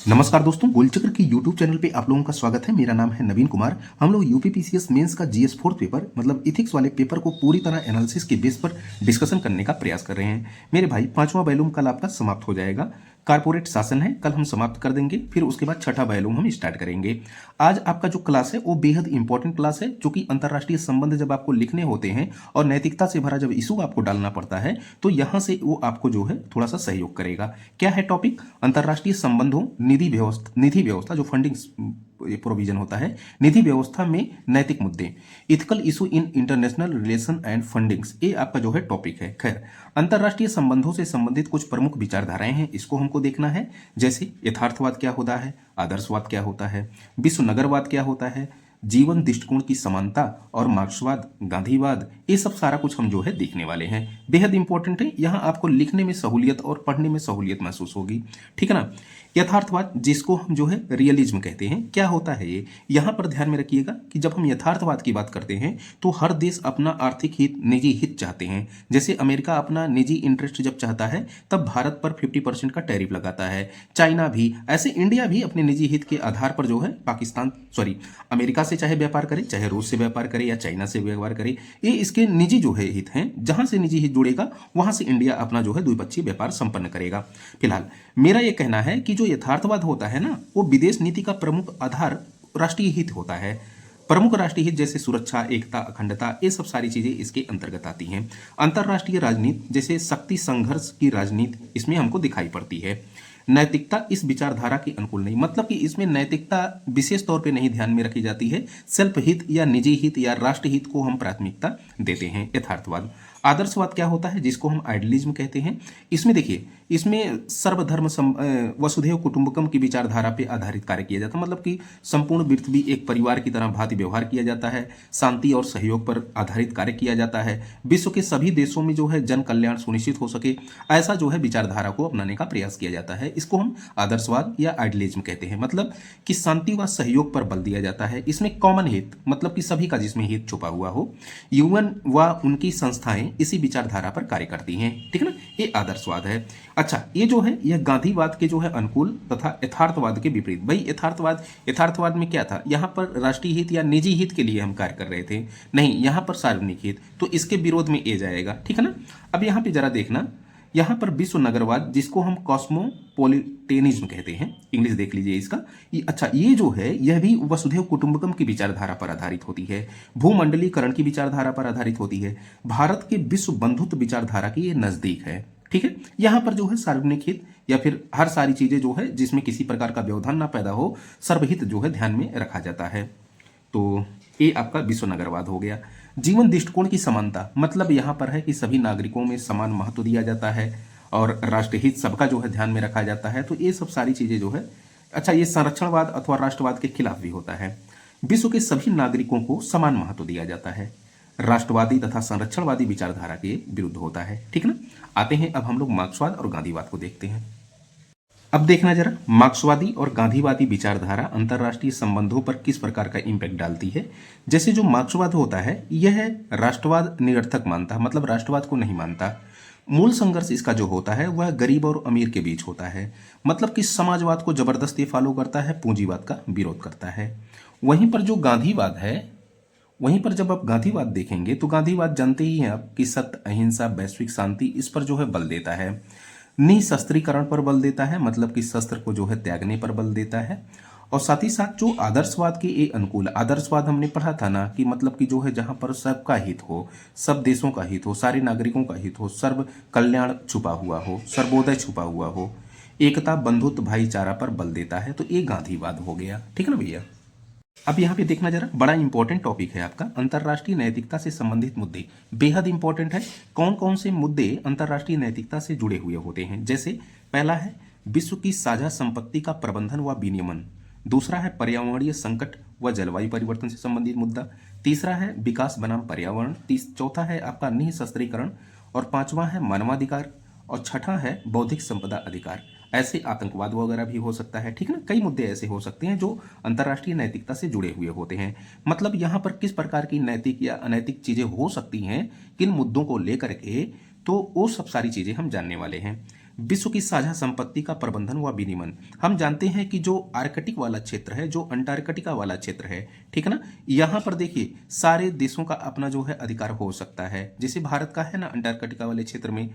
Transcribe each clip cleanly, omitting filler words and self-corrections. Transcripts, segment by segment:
नमस्कार दोस्तों, गोलचक्र की यूट्यूब चैनल पे आप लोगों का स्वागत है। मेरा नाम है नवीन कुमार। हम लोग यूपीपीसीएस मेंस का जीएस फोर्थ पेपर मतलब इथिक्स वाले पेपर को पूरी तरह एनालिसिस के बेस पर डिस्कशन करने का प्रयास कर रहे हैं। मेरे भाई, पांचवा वॉल्यूम कल आपका समाप्त हो जाएगा। कारपोरेट शासन है, कल हम समाप्त कर देंगे, फिर उसके बाद छठा वॉल्यूम हम स्टार्ट करेंगे। आज आपका जो क्लास है वो बेहद इंपॉर्टेंट क्लास है, जो कि अंतर्राष्ट्रीय संबंध जब आपको लिखने होते हैं और नैतिकता से भरा जब इशू आपको डालना पड़ता है तो यहाँ से वो आपको जो है थोड़ा सा सहयोग करेगा। क्या है टॉपिक? अंतर्राष्ट्रीय संबंधों, निधि व्यवस्था जो फंडिंग प्रोविजन होता है, निधि व्यवस्था में नैतिक मुद्दे, ethical issue in international relation and fundings, ये आपका जो है टॉपिक है। खैर, अंतर्राष्ट्रीय संबंधों से संबंधित कुछ प्रमुख विचारधाराएं हैं, इसको हमको देखना है। जैसे यथार्थवाद क्या होता है, आदर्शवाद क्या होता है, विश्व नगरवाद क्या होता है, जीवन दृष्टिकोण की समानता और मार्क्सवाद, गांधीवाद, ये सब सारा कुछ हम जो है देखने वाले हैं। बेहद इंपॉर्टेंट है, यहाँ आपको लिखने में सहूलियत और पढ़ने में सहूलियत महसूस होगी। ठीक है ना। यथार्थवाद, जिसको हम जो है रियलिज्म कहते हैं, क्या होता है ये? यहाँ पर ध्यान में रखिएगा कि जब हम यथार्थवाद की बात करते हैं तो हर देश अपना आर्थिक हित, निजी हित चाहते हैं। जैसे अमेरिका अपना निजी इंटरेस्ट जब चाहता है तब भारत पर 50% का टैरिफ लगाता है। चाइना भी ऐसे, इंडिया भी अपने निजी हित के आधार पर जो है अमेरिका से चाहे व्यापार करे, चाहे रूस से व्यापार करे या चाइना से व्यापार करे, ये इसके निजी जो है हित हैं। जहां से निजी हित जुड़ेगा वहां से इंडिया अपना जो है द्विपक्षीय व्यापार संपन्न करेगा। फिलहाल मेरा यह कहना है कि जो यथार्थवाद होता है ना, वो विदेश नीति का प्रमुख आधार राष्ट्रीय हित होता है। प्रमुख राष्ट्रीय हित जैसे सुरक्षा, एकता, अखंडता, ये सब सारी चीजें इसके अंतर्गत आती हैं। अंतर्राष्ट्रीय राजनीति जैसे शक्ति संघर्ष की राजनीति इसमें हमको दिखाई पड़ती है। नैतिकता इस विचारधारा के अनुकूल नहीं, मतलब कि इसमें नैतिकता विशेष तौर पे नहीं ध्यान में रखी जाती है। सेल्फ हित या निजी हित या राष्ट्र हित को हम प्राथमिकता देते हैं। यथार्थवाद। आदर्शवाद क्या होता है, जिसको हम आइडियलिज्म कहते हैं। इसमें देखिए, इसमें सर्वधर्म वसुधैव कुटुंबकम की विचारधारा पे आधारित कार्य किया जाता है, मतलब कि संपूर्ण पृथ्वी एक परिवार की तरह भांति व्यवहार किया जाता है। शांति और सहयोग पर आधारित कार्य किया जाता है। विश्व के सभी देशों में जो है जन कल्याण सुनिश्चित हो सके, ऐसा जो है विचारधारा को अपनाने का प्रयास किया जाता है। इसको हम आदर्शवाद या आइडियलिज्म कहते हैं, मतलब कि शांति व सहयोग पर बल दिया जाता है। इसमें कॉमन हित, मतलब कि सभी का जिसमें हित छुपा हुआ हो, यूएन व उनकी संस्थाएं इसी विचारधारा पर कार्य करती हैं। ठीक है ना, ये आदर्शवाद है। अच्छा, ये जो है यह गांधीवाद के जो है अनुकूल तथा यथार्थवाद के विपरीत। भाई यथार्थवाद में क्या था? यहाँ पर राष्ट्रीय हित या निजी हित के लिए हम कार्य कर रहे थे, नहीं, यहाँ पर सार्वजनिक हित, तो इसके विरोध में ये जाएगा। ठीक है ना। अब यहाँ पे जरा देखना, यहाँ पर विश्व नगरवाद, जिसको हम कॉस्मोपोलिटेनिज्म कहते हैं, इंग्लिश देख लीजिए इसका। अच्छा, ये जो है यह भी वसुधैव कुटुंबकम की विचारधारा पर आधारित होती है। भूमंडलीकरण की विचारधारा पर आधारित होती है। भारत के विश्व बंधुत्व विचारधारा के ये नजदीक है। ठीक है। यहाँ पर जो है सार्वजनिक हित या फिर हर सारी चीजें जो है जिसमें किसी प्रकार का व्यवधान ना पैदा हो, सर्वहित जो है ध्यान में रखा जाता है। तो ये आपका विश्व नगरवाद हो गया। जीवन दृष्टिकोण की समानता, मतलब यहाँ पर है कि सभी नागरिकों में समान महत्व दिया जाता है और राष्ट्रहित सबका जो है ध्यान में रखा जाता है। तो ये सब सारी चीजें जो है, अच्छा, ये संरक्षणवाद अथवा राष्ट्रवाद के खिलाफ भी होता है। विश्व के सभी नागरिकों को समान महत्व दिया जाता है, राष्ट्रवादी तथा संरक्षणवादी विचारधारा के विरुद्ध होता है। ठीक है ना। आते हैं अब हम लोग मार्क्सवाद और गांधीवाद को देखते हैं। अब देखना जरा, मार्क्सवादी और गांधीवादी विचारधारा अंतर्राष्ट्रीय संबंधों पर किस प्रकार का इंपैक्ट डालती है। जैसे जो मार्क्सवाद होता है यह राष्ट्रवाद निरर्थक मानता है, मतलब राष्ट्रवाद को नहीं मानता। मूल संघर्ष इसका जो होता है वह गरीब और अमीर के बीच होता है, मतलब कि समाजवाद को जबरदस्ती फॉलो करता है, पूंजीवाद का विरोध करता है। वहीं पर जो गांधीवाद है, वहीं पर जब आप गांधीवाद देखेंगे तो गांधीवाद जानते ही हैं आप कि सत्य, अहिंसा, वैश्विक शांति, इस पर जो है बल देता है। निशस्त्रीकरण पर बल देता है, मतलब कि शस्त्र को जो है त्यागने पर बल देता है। और साथ ही साथ जो आदर्शवाद के ये अनुकूल, आदर्शवाद हमने पढ़ा था ना कि मतलब कि जो है जहां पर सबका हित हो, सब देशों का हित हो, सारे नागरिकों का हित हो, सर्व कल्याण छुपा हुआ हो, सर्वोदय छुपा हुआ हो, एकता, बंधुत्व, भाईचारा पर बल देता है, तो ये गांधीवाद हो गया। ठीक है ना भैया। अब यहाँ पे देखना जरा, बड़ा इंपॉर्टेंट टॉपिक है आपका, अंतर्राष्ट्रीय नैतिकता से संबंधित मुद्दे। बेहद इंपॉर्टेंट है। कौन कौन से मुद्दे अंतर्राष्ट्रीय नैतिकता से जुड़े हुए होते हैं? जैसे पहला है विश्व की साझा संपत्ति का प्रबंधन व विनियमन। दूसरा है पर्यावरणीय संकट व जलवायु परिवर्तन से संबंधित मुद्दा। तीसरा है विकास बनाम पर्यावरण। चौथा है आपका निशस्त्रीकरण। और पांचवा है मानवाधिकार। और छठा है बौद्धिक संपदा अधिकार। ऐसे आतंकवाद वगैरह भी हो सकता है। ठीक है ना। कई मुद्दे ऐसे हो सकते हैं जो अंतर्राष्ट्रीय नैतिकता से जुड़े हुए होते हैं। मतलब यहाँ पर किस प्रकार की नैतिक या अनैतिक चीजें हो सकती हैं किन मुद्दों को लेकर के, तो वो सब सारी चीजें हम जानने वाले हैं। विश्व की साझा संपत्ति का प्रबंधन व विनियमन। हम जानते हैं कि जो आर्कटिक वाला क्षेत्र है, जो अंटार्कटिका वाला क्षेत्र है, ठीक है ना, यहाँ पर देखिए सारे देशों का अपना जो है अधिकार हो सकता है। जैसे भारत का है ना, अंटार्कटिका वाले क्षेत्र में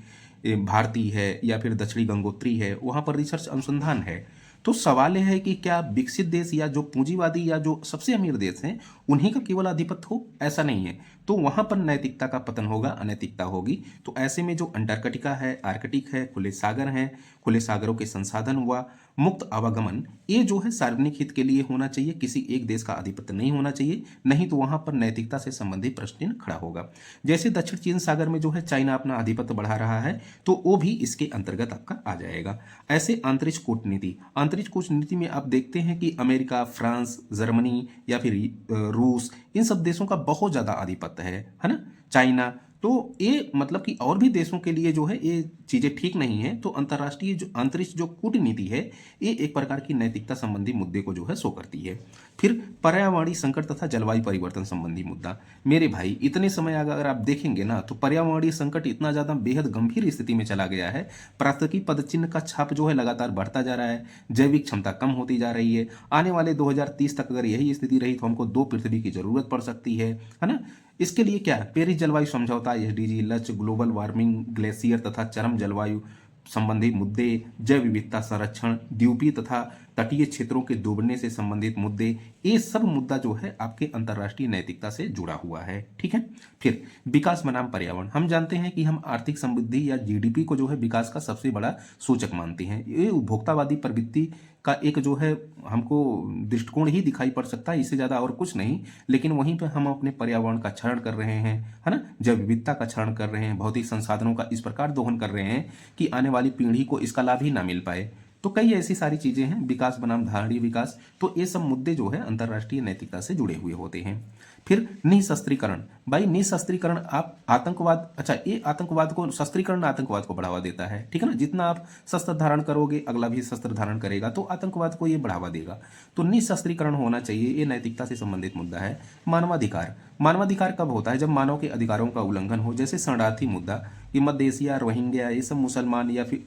भारतीय है या फिर दक्षिणी गंगोत्री है, वहाँ पर रिसर्च अनुसंधान है। तो सवाल यह है कि क्या विकसित देश या जो पूंजीवादी या जो सबसे अमीर देश हैं उन्हीं का केवल आधिपत्य हो? ऐसा नहीं है। तो वहां पर नैतिकता का पतन होगा, अनैतिकता होगी। तो ऐसे में जो अंटार्कटिका है, आर्कटिक है, खुले सागर हैं, खुले सागरों के संसाधन हुआ, मुक्त आवागमन, ये जो है सार्वजनिक हित के लिए होना चाहिए, किसी एक देश का आधिपत्य नहीं होना चाहिए, नहीं तो वहां पर नैतिकता से संबंधित प्रश्न चिन्ह खड़ा होगा। जैसे दक्षिण चीन सागर में जो है चाइना अपना आधिपत्य बढ़ा रहा है, तो वो भी इसके अंतर्गत आपका आ जाएगा। ऐसे अंतरिक्ष कूटनीति, अंतरिक्ष कूटनीति में आप देखते हैं कि अमेरिका, फ्रांस, जर्मनी या फिर रूस, इन सब देशों का बहुत ज्यादा आधिपत्य है ना, चाइना। तो ये मतलब कि और भी देशों के लिए जो है ये चीजें ठीक नहीं है। तो अंतर्राष्ट्रीय जो अंतरिक्ष जो कूटनीति है, ये एक प्रकार की नैतिकता संबंधी मुद्दे को जो है शो करती है। फिर पर्यावरणीय संकट तथा जलवायु परिवर्तन संबंधी मुद्दा। मेरे भाई, इतने समय अगर आप देखेंगे ना, तो पर्यावरणीय संकट इतना ज्यादा बेहद गंभीर स्थिति में चला गया है। प्राकृतिक पदचिन्ह का छाप जो है लगातार बढ़ता जा रहा है, जैविक क्षमता कम होती जा रही है। आने वाले 2030 तक अगर यही स्थिति रही तो हमको 2 पृथ्वी की जरूरत पड़ सकती है ना। इसके लिए क्या, पेरिस जलवायु समझौता, एसडीजी लक्ष्य, ग्लोबल वार्मिंग, ग्लेशियर तथा चरम जलवायु संबंधी मुद्दे, जैव विविधता संरक्षण, द्वीपीय तथा तटीय क्षेत्रों के डूबने से संबंधित मुद्दे, ये सब मुद्दा जो है आपके अंतर्राष्ट्रीय नैतिकता से जुड़ा हुआ है। ठीक है। फिर विकास बनाम पर्यावरण। हम जानते हैं कि हम आर्थिक समृद्धि या जीडीपी को जो है विकास का सबसे बड़ा सूचक मानते हैं। ये उपभोक्तावादी प्रवृत्ति का एक जो है हमको दृष्टिकोण ही दिखाई पड़ सकता है, इससे ज्यादा और कुछ नहीं। लेकिन वहीं पर हम अपने पर्यावरण का क्षरण कर रहे हैं, है ना, जैव विविधता का क्षरण कर रहे हैं, भौतिक संसाधनों का इस प्रकार दोहन कर रहे हैं कि आने वाली पीढ़ी को इसका लाभ ही ना मिल पाए। तो कई ऐसी सारी चीजें हैं, विकास बनाम धारणीय विकास। तो ये सब मुद्दे जो है अंतर्राष्ट्रीय नैतिकता से जुड़े हुए होते हैं। फिर निशस्त्रीकरण। भाई निशस्त्रीकरण, आप आतंकवाद, अच्छा ये आतंकवाद को, शस्त्रीकरण आतंकवाद को बढ़ावा देता है। ठीक है ना, जितना आप शस्त्र धारण करोगे अगला भी शस्त्र धारण करेगा, तो आतंकवाद को ये बढ़ावा देगा। तो निशस्त्रीकरण होना चाहिए, ये नैतिकता से संबंधित मुद्दा है। मानवाधिकार। मानवाधिकार कब होता है? जब मानव के अधिकारों का उल्लंघन हो। जैसे शरणार्थी मुद्दा, कि मध्य एशिया, रोहिंग्या, ये सब मुसलमान या फिर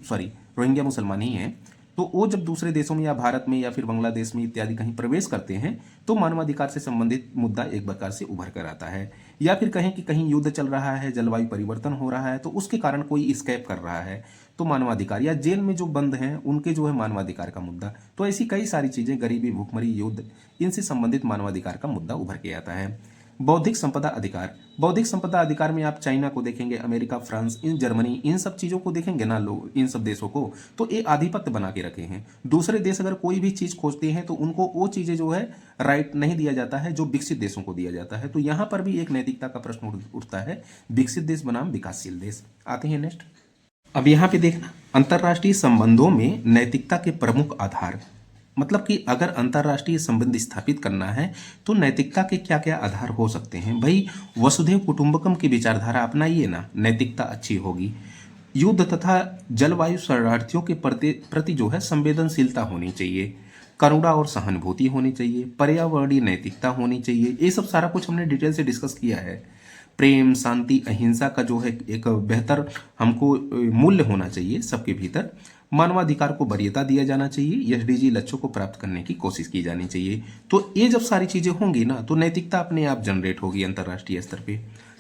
रोहिंग्या मुसलमान ही हैं, तो वो जब दूसरे देशों में या भारत में या फिर बांग्लादेश में इत्यादि कहीं प्रवेश करते हैं, तो मानवाधिकार से संबंधित मुद्दा एक प्रकार से उभर कर आता है। या फिर कहें कि कहीं युद्ध चल रहा है, जलवायु परिवर्तन हो रहा है, तो उसके कारण कोई स्केप कर रहा है, तो मानवाधिकार। या जेल में जो बंद हैं उनके जो है मानवाधिकार का मुद्दा। तो ऐसी कई सारी चीजें, गरीबी, भूखमरी, युद्ध, इनसे संबंधित मानवाधिकार का मुद्दा उभर के आता है। बौद्धिक संपदा अधिकार। बौद्धिक संपदा अधिकार में आप चाइना को देखेंगे, अमेरिका, फ्रांस, इन जर्मनी, इन सब चीजों को देखेंगे ना लोग, इन सब देशों को, तो ये आधिपत्य बना के रखे हैं। दूसरे देश अगर कोई भी चीज खोजते हैं तो उनको वो चीजें जो है राइट नहीं दिया जाता है जो विकसित देशों को दिया जाता है। तो यहां पर भी एक नैतिकता का प्रश्न उठता है, विकसित देश बनाम विकासशील देश। आते हैं नेक्स्ट। अब यहाँ पे देखना, अंतर्राष्ट्रीय संबंधों में नैतिकता के प्रमुख आधार। मतलब कि अगर अंतर्राष्ट्रीय संबंध स्थापित करना है तो नैतिकता के क्या क्या आधार हो सकते हैं। भाई वसुधैव कुटुंबकम की विचारधारा अपनाइए ना, नैतिकता अच्छी होगी। युद्ध तथा जलवायु शरणार्थियों के प्रति जो है संवेदनशीलता होनी चाहिए, करुणा और सहानुभूति होनी चाहिए, पर्यावरणीय नैतिकता होनी चाहिए। ये सब सारा कुछ हमने डिटेल से डिस्कस किया है। प्रेम, शांति, अहिंसा का जो है एक बेहतर हमको मूल्य होना चाहिए सबके भीतर। मानवाधिकार को वरीयता दिया जाना चाहिए, एसडीजी लक्ष्यों को प्राप्त करने की कोशिश की जानी चाहिए। तो ये जब सारी चीजें होंगी ना, तो नैतिकता अपने आप जनरेट होगी अंतर्राष्ट्रीय स्तर पे।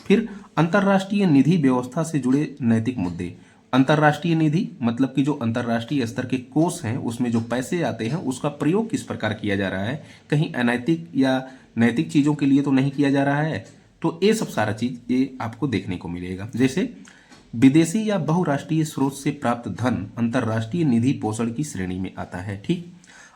फिर अंतर्राष्ट्रीय निधि व्यवस्था से जुड़े नैतिक मुद्दे। अंतर्राष्ट्रीय निधि मतलब कि जो अंतर्राष्ट्रीय स्तर के कोष हैं उसमें जो पैसे आते हैं उसका प्रयोग किस प्रकार किया जा रहा है, कहीं अनैतिक या नैतिक चीजों के लिए तो नहीं किया जा रहा है। तो ये सब सारा चीज ये आपको देखने को मिलेगा। जैसे विदेशी या बहुराष्ट्रीय स्रोत से प्राप्त धन अंतर्राष्ट्रीय निधि पोषण की श्रेणी में आता है। ठीक,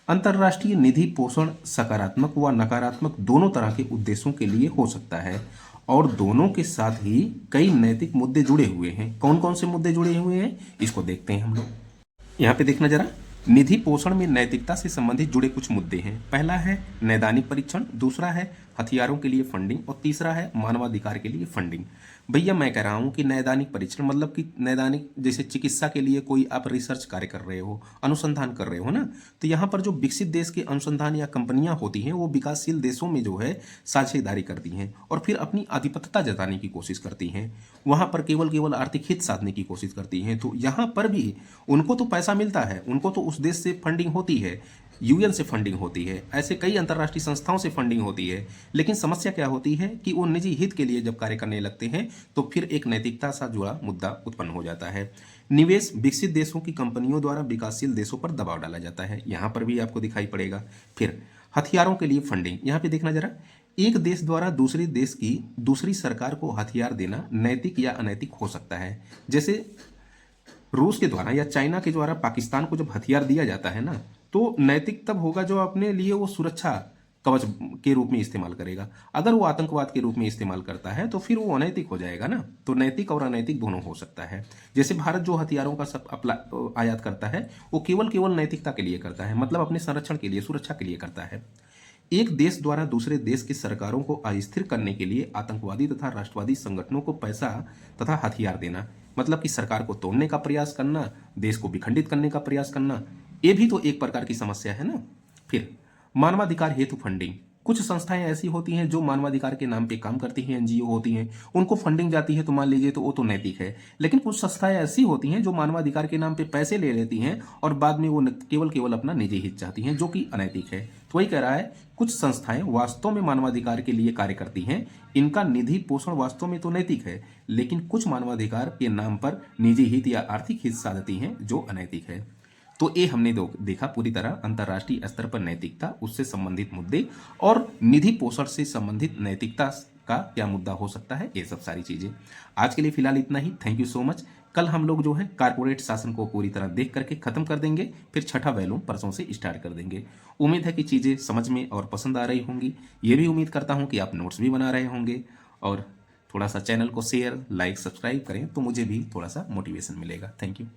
अंतर्राष्ट्रीय निधि पोषण सकारात्मक व नकारात्मक दोनों तरह के उद्देश्यों के लिए हो सकता है, और दोनों के साथ ही कई नैतिक मुद्दे जुड़े हुए हैं। कौन कौन से मुद्दे जुड़े हुए हैं इसको देखते हैं हम लोग। यहाँ पे देखना जरा, निधि पोषण में नैतिकता से संबंधित जुड़े कुछ मुद्दे हैं। पहला है नैदानिक परीक्षण, दूसरा है हथियारों के लिए फंडिंग, और तीसरा है मानवाधिकार के लिए फंडिंग। भैया मैं कह रहा हूँ कि नैदानिक परीक्षण मतलब कि नैदानिक जैसे चिकित्सा के लिए कोई आप रिसर्च कार्य कर रहे हो, अनुसंधान कर रहे हो ना, तो यहाँ पर जो विकसित देश के अनुसंधान या कंपनियां होती हैं वो विकासशील देशों में जो है साझेदारी करती हैं और फिर अपनी आधिपत्यता जताने की कोशिश करती हैं, वहाँ पर केवल केवल आर्थिक हित साधने की कोशिश करती हैं। तो यहाँ पर भी उनको तो पैसा मिलता है, उनको तो उस देश से फंडिंग होती है, यूएन से फंडिंग होती है, ऐसे कई अंतर्राष्ट्रीय संस्थाओं से फंडिंग होती है। लेकिन समस्या क्या होती है कि वो निजी हित के लिए जब कार्य करने लगते हैं तो फिर एक नैतिकता सा जुड़ा मुद्दा उत्पन्न हो जाता है। निवेश विकसित देशों की कंपनियों द्वारा विकासशील देशों पर दबाव डाला जाता है, यहाँ पर भी आपको दिखाई पड़ेगा। फिर हथियारों के लिए फंडिंग, यहाँ पे देखना जरा, एक देश द्वारा दूसरे देश की दूसरी सरकार को हथियार देना नैतिक या अनैतिक हो सकता है। जैसे रूस के द्वारा या चाइना के द्वारा पाकिस्तान को जब हथियार दिया जाता है ना, तो नैतिक तब होगा जो अपने लिए वो सुरक्षा कवच के रूप में इस्तेमाल करेगा। अगर वो आतंकवाद के रूप में इस्तेमाल करता है तो फिर वो अनैतिक हो जाएगा ना। तो नैतिक और अनैतिक दोनों हो सकता है। जैसे भारत जो हथियारों का सब आयात करता है वो केवल केवल नैतिकता के लिए करता है, मतलब अपने संरक्षण के लिए, सुरक्षा के लिए करता है। एक देश द्वारा दूसरे देश की सरकारों को अस्थिर करने के लिए आतंकवादी तथा राष्ट्रवादी संगठनों को पैसा तथा हथियार देना, मतलब कि सरकार को तोड़ने का प्रयास करना, देश को विखंडित करने का प्रयास करना, ये भी तो एक प्रकार की समस्या है ना। फिर मानवाधिकार हेतु फंडिंग, कुछ संस्थाएं ऐसी होती हैं जो मानवाधिकार के नाम पे काम करती हैं, एनजीओ होती हैं, उनको फंडिंग जाती है तो मान लीजिए तो वो तो नैतिक है। लेकिन कुछ संस्थाएं ऐसी होती हैं जो मानवाधिकार के नाम पे पैसे ले लेती हैं और बाद में वो केवल केवल अपना निजी हित चाहती हैं, जो कि अनैतिक है। तो वही कह रहा है कुछ संस्थाएं वास्तव में मानवाधिकार के लिए कार्य करती हैं, इनका निधि पोषण वास्तव में तो नैतिक है, लेकिन कुछ मानवाधिकार के नाम पर निजी हित या आर्थिक हित साधती हैं जो अनैतिक है। तो ये हमने देखा पूरी तरह अंतर्राष्ट्रीय स्तर पर नैतिकता, उससे संबंधित मुद्दे और निधि पोषण से संबंधित नैतिकता का क्या मुद्दा हो सकता है, ये सब सारी चीजें। आज के लिए फिलहाल इतना ही। Thank you so much. कल हम लोग जो है कारपोरेट शासन को पूरी तरह देख करके खत्म कर देंगे, फिर छठा वैल्यूम परसों से स्टार्ट कर देंगे। उम्मीद है कि चीजें समझ में और पसंद आ रही होंगी। ये भी उम्मीद करता हूँ कि आप नोट्स भी बना रहे होंगे और थोड़ा सा चैनल को शेयर, लाइक, सब्सक्राइब करें तो मुझे भी थोड़ा सा मोटिवेशन मिलेगा। Thank you.